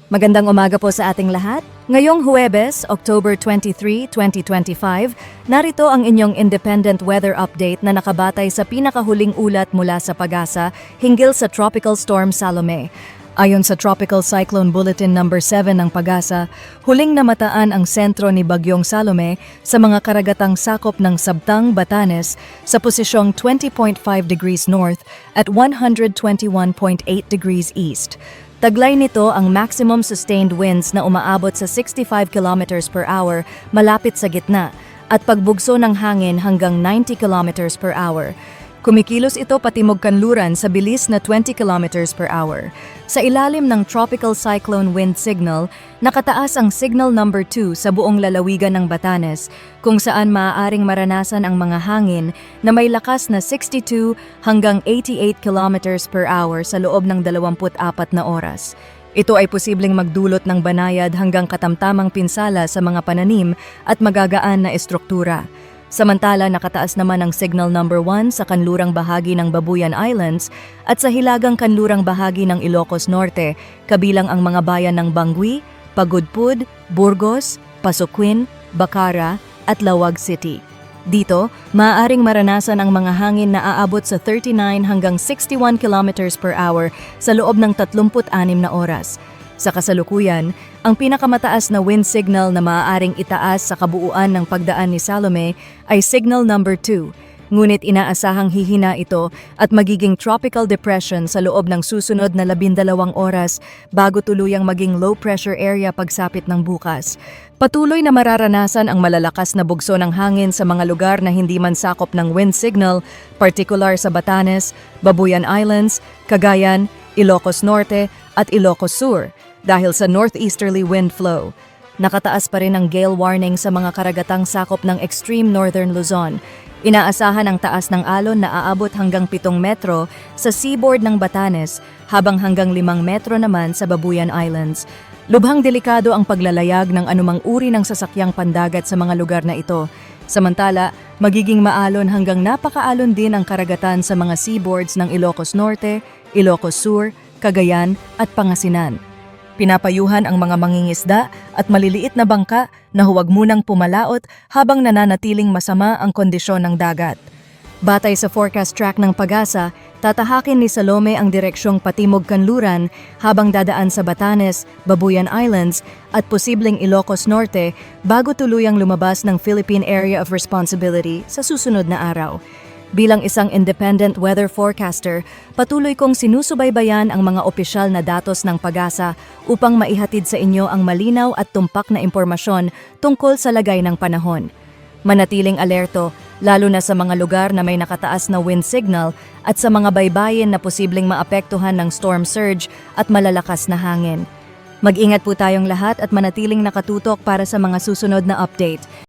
Magandang umaga po sa ating lahat. Ngayong Huwebes, October 23, 2025, narito ang inyong independent weather update na nakabatay sa pinakahuling ulat mula sa Pag-asa hinggil sa Tropical Storm Salome. Ayon sa Tropical Cyclone Bulletin No. 7 ng Pag-asa, huling namataan ang sentro ni Bagyong Salome sa mga karagatang sakop ng Sabtang, Batanes sa posisyong 20.5 degrees north at 121.8 degrees east. Taglay nito ang maximum sustained winds na umaabot sa 65 kilometers per hour malapit sa gitna at pagbugso ng hangin hanggang 90 kilometers per hour. Kumikilos ito patimog kanluran sa bilis na 20 kilometers per hour. Sa ilalim ng Tropical Cyclone Wind Signal, nakataas ang Signal Number 2 sa buong lalawigan ng Batanes, kung saan maaaring maranasan ang mga hangin na may lakas na 62 hanggang 88 kilometers per hour sa loob ng 24 na oras. Ito ay posibleng magdulot ng banayad hanggang katamtamang pinsala sa mga pananim at magagaan na estruktura. Samantala, nakataas naman ang Signal Number 1 sa kanlurang bahagi ng Babuyan Islands at sa hilagang kanlurang bahagi ng Ilocos Norte, kabilang ang mga bayan ng Bangui, Pagudpud, Burgos, Pasuquin, Bacara at Lawag City. Dito, maaaring maranasan ang mga hangin na aabot sa 39 hanggang 61 kilometers per hour sa loob ng 36 na oras. Sa kasalukuyan, ang pinakamataas na wind signal na maaaring itaas sa kabuuan ng pagdaan ni Salome ay Signal Number 2, ngunit inaasahang hihina ito at magiging tropical depression sa loob ng susunod na 12 oras bago tuluyang maging low pressure area pagsapit ng bukas. Patuloy na mararanasan ang malalakas na bugso ng hangin sa mga lugar na hindi man sakop ng wind signal, particular sa Batanes, Babuyan Islands, Cagayan, Ilocos Norte at Ilocos Sur dahil sa northeasterly wind flow. Nakataas pa rin ang gale warning sa mga karagatang sakop ng extreme northern Luzon. Inaasahan ang taas ng alon na aabot hanggang 7 metro sa seaboard ng Batanes habang hanggang 5 metro naman sa Babuyan Islands. Lubhang delikado ang paglalayag ng anumang uri ng sasakyang pandagat sa mga lugar na ito. Samantala, magiging maalon hanggang napakaalon din ang karagatan sa mga seaboards ng Ilocos Norte, Ilocos Sur, Cagayan at Pangasinan. Pinapayuhan ang mga mangingisda at maliliit na bangka na huwag munang pumalaot habang nananatiling masama ang kondisyon ng dagat. Batay sa forecast track ng Pag-asa, tatahakin ni Salome ang direksyong patimog-kanluran habang dadaan sa Batanes, Babuyan Islands at posibleng Ilocos Norte bago tuluyang lumabas ng Philippine Area of Responsibility sa susunod na araw. Bilang isang independent weather forecaster, patuloy kong sinusubaybayan ang mga opisyal na datos ng Pag-asa upang maihatid sa inyo ang malinaw at tumpak na impormasyon tungkol sa lagay ng panahon. Manatiling alerto, lalo na sa mga lugar na may nakataas na wind signal at sa mga baybayin na posibleng maapektuhan ng storm surge at malalakas na hangin. Mag-ingat po tayong lahat at manatiling nakatutok para sa mga susunod na update.